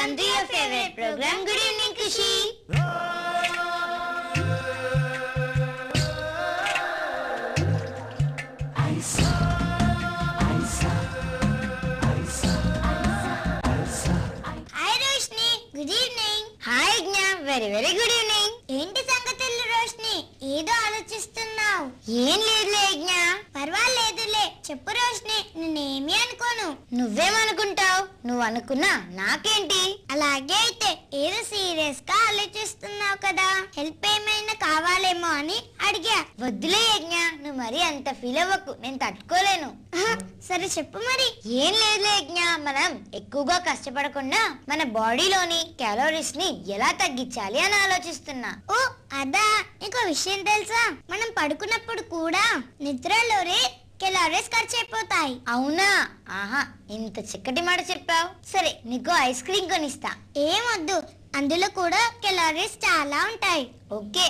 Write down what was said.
Welcome to your favorite program. Good evening, Krishi. Hi, Roshni. Good evening. Hi, Agnya. Very good evening. ఏంటి సంగతులు రోష్ని? ఏదో ఆలోచిస్తున్నావు. ఏం లేదులే యజ్ఞ. పర్వాలేదులే, చెప్పు రోష్ని, నేనేమీ అనుకోను. నువ్వేమనుకుంటావు? నువ్వు అనుకున్నా నాకేంటి? అలాగే అయితే ఏదో సీరియస్ గా ఆలోచిస్తున్నావు కదా, హెల్ప్ ఏమైనా కావాలేమో అని అడిగా. వద్దులే యజ్ఞ, నువ్వు మరి అంత ఫీల్ అవ్వకు, నేను తట్టుకోలేను. సరే చెప్పు మరి. ఏం లేదులే యజ్ఞ, మనం ఎక్కువగా కష్టపడకుండా మన బాడీలోని క్యాలరీస్ ని ఎలా తగ్గించాలి అని ఆలోచిస్తున్నా. ఓ అదా, ఇంకో విషయం తెలుసా? మనం పడుకున్నప్పుడు కూడా నిద్రలోనే క్యాలరీస్ ఖర్చు అయిపోతాయి. అవునా? ఆహా, ఇంత చిక్కటి మాట చెప్పావు. సరే, నీకు ఐస్ క్రీమ్ కొనిస్తా. ఏమొద్దు, అందులో కూడా క్యాలరీస్ చాలా ఉంటాయి. ఓకే.